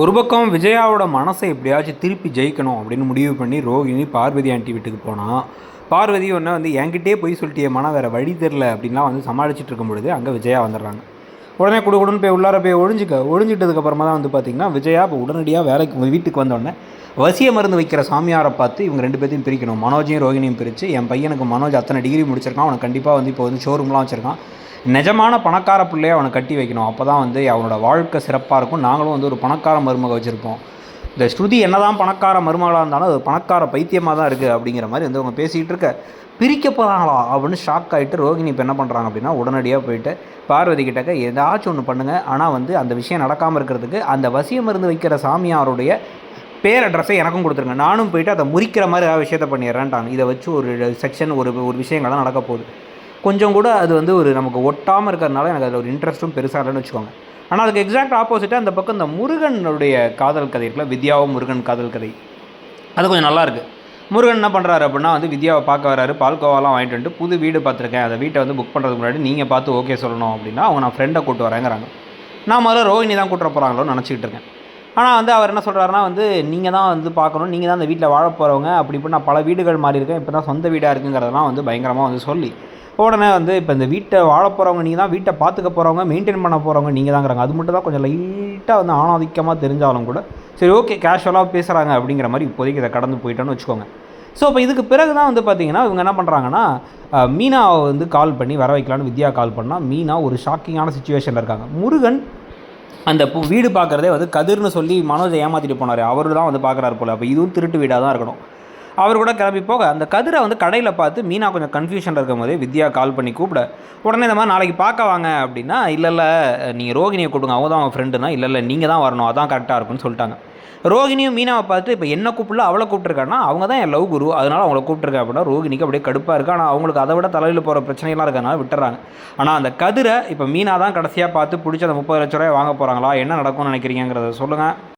ஒரு பக்கம் விஜயாவோட மனசை எப்படியாச்சும் திருப்பி ஜெயிக்கணும் அப்படின்னு முடிவு பண்ணி ரோகிணி பார்வதி ஆண்டி வீட்டுக்கு போனால், பார்வதி ஒன்று வந்து என்கிட்டே போய் சொல்லிட்டியே மன வேறு வழி தெரில அப்படின்லாம் வந்து சமாளிச்சுட்டு இருக்கும் பொழுது அங்கே விஜயா வந்துடுறாங்க. உடனே குடுன்னு போய் உள்ளார போய் ஒழிஞ்சிட்டதுக்கப்புறமா தான் வந்து பார்த்திங்கன்னா விஜயா இப்போ உடனடியாக வேலைக்கு வீட்டுக்கு வந்தோடனே வசிய மருந்து வைக்கிற சாமியாரை பார்த்து இவங்க 2 பேர்த்தையும் பிரிக்கணும். மனோஜையும் ரோகிணியும் பிரித்து, என் பையனுக்கு மனோஜ் அத்தனை டிகிரி முடிச்சிருக்கான், அவனை கண்டிப்பாக வந்து இப்போ வந்து ஷோரூம்லாம் வச்சுருக்கான், நிஜமான பணக்கார பிள்ளையை அவனை கட்டி வைக்கணும். அப்போ தான் வந்து அவனோட வாழ்க்கை சிறப்பாக இருக்கும். நாங்களும் வந்து ஒரு பணக்கார மருமக வச்சுருப்போம். இந்த ஸ்ருதி என்ன தான் பணக்கார மருமகளாக இருந்தாலும் அது பணக்கார பைத்தியமாக தான் இருக்குது அப்படிங்கிற மாதிரி வந்து அவங்க பேசிகிட்டு இருக்க, பிரிக்க போகிறாங்களா அப்படின்னு ஷாக் ஆகிட்டு ரோகிணி இப்போ என்ன பண்ணுறாங்க அப்படின்னா உடனடியாக போயிட்டு பார்வதி கிட்டக்க ஏதாச்சும் ஒன்று பண்ணுங்கள், ஆனால் வந்து அந்த விஷயம் நடக்காமல் இருக்கிறதுக்கு அந்த வசிய மருந்து வைக்கிற சாமியாருடைய பேர் அட்ரஸை எனக்கும் கொடுத்துருங்க, நானும் போயிட்டு அதை முறிக்கிற மாதிரி ஏதாவது விஷயத்தை பண்ணிடுறேன்ட்டாங்க. இதை வச்சு ஒரு செக்ஷன் ஒரு விஷயங்கள்லாம் நடக்க போகுது. கொஞ்சம் கூட அது வந்து ஒரு நமக்கு ஒட்டாமல் இருக்கிறதுனால எனக்கு அதில் ஒரு இன்ட்ரெஸ்ட்டும் பெருசாக இல்லைன்னு வச்சுக்கோங்க. ஆனால் அதுக்கு எக்ஸாக்ட் ஆப்போசிட்டாக அந்த பக்கம் இந்த முருகனுடைய காதல் கதை இருக்குல்ல, வித்யாவும் முருகன் காதல் கதை, அது கொஞ்சம் நல்லாயிருக்கு. முருகன் என்ன பண்ணுறாரு அப்படின்னா வந்து வித்யாவை பார்க்க வராரு, பால்கோவாலாம் வாங்கிட்டு வந்துட்டு புது வீடு பார்த்துருக்கேன், அந்த வீட்டை வந்து புக் பண்ணுறதுக்கு முன்னாடி நீங்கள் பார்த்து ஓகே சொல்லணும் அப்படின்னா அவங்க நான் ஃப்ரெண்டை கூப்பிட்டு வரேங்கிறாங்க. நான் முதல்ல ரோஹிணி தான் கூப்பிட்டு போகிறாங்களோன்னு நினச்சிக்கிட்டு இருக்கேன். ஆனால் வந்து அவர் என்ன சொல்கிறாருன்னா வந்து நீங்கள் தான் வந்து பார்க்கணும், நீங்கள் தான் அந்த வீட்டில் வாழ போகிறவங்க, அப்படி இப்படி நான் பல வீடுகள் மாறி இருக்கேன், இப்போ தான் சொந்த வீடாக இருக்குங்கிறதெல்லாம் வந்து பயங்கரமாக வந்து சொல்லி உடனே வந்து இப்போ இந்த வீட்டை வாழ போகிறவங்க நீங்கள் தான், வீட்டை பார்த்துக்க போகிறவங்க, மெயின்டைன் பண்ண போகிறவங்க நீங்கள் தாங்கிறாங்க. அது மட்டும் தான் கொஞ்சம் லைட்டாக வந்து ஆணாதிக்கமாக தெரிஞ்சாலும் கூட சரி ஓகே கேஷுவலாக பேசுகிறாங்க அப்படிங்கிற மாதிரி இப்போதைக்கு இதை கடந்து போயிட்டோன்னு வச்சுக்கோங்க. ஸோ இப்போ இதுக்கு பிறகு தான் வந்து பார்த்திங்கன்னா இவங்க என்ன பண்ணுறாங்கன்னா மீனாவை வந்து கால் பண்ணி வர வைக்கலான்னு வித்யா கால் பண்ணால் மீனா ஒரு ஷாக்கிங்கான சுச்சுவேஷனில் இருக்காங்க. முருகன் அந்த வீடு பார்க்குறதே வந்து கதிர்னு சொல்லி மனோஜை ஏமாற்றிட்டு போனார், அவர் தான் வந்து பார்க்குறாரு போல். அப்போ இதுவும் திருட்டு வீடாக தான் இருக்கணும். அவர் கூட கிளம்பி போக அந்த கதிரை வந்து கடையில் பார்த்து மீனா கொஞ்சம் கன்ஃபியூஷனில் இருக்கும் போதே வித்யா கால் பண்ணி கூப்பிட, உடனே இந்த மாதிரி நாளைக்கு பார்க்க வாங்க அப்படின்னா, இல்லை நீங்கள் ரோகிணியை கூப்பிடுங்க, அவங்க தான் அவங்க ஃப்ரெண்டுனா, இல்லை நீங்கள் தான் வரணும், அதான் கரெக்டாக இருக்குன்னு சொல்லிட்டாங்க. ரோகிணியும் மீனாவை பார்த்து இப்போ என்ன கூப்பிடல அவளை கூப்பிட்டுருக்காங்கன்னா அவங்க தான் என் லவ் குரு, அதனால் அவங்கள கூப்பிட்டுருக்கேன் அப்படின்னா ரோகிணிக்கு அப்படியே கடுப்பாக இருக்குது. ஆனால் அவங்களுக்கு அதை விட தலையில் போகிற பிரச்சனைலாம் இருக்கிறதுனால விட்டுறாங்க. ஆனால் அந்த கதிரை இப்போ மீனா தான் கடைசியாக பார்த்து பிடிச்ச அந்த 30 லட்ச ரூபாய் வாங்க போகிறாங்களா, என்ன நடக்கும்னு நினைக்கிறீங்கிறத சொல்லுங்கள்.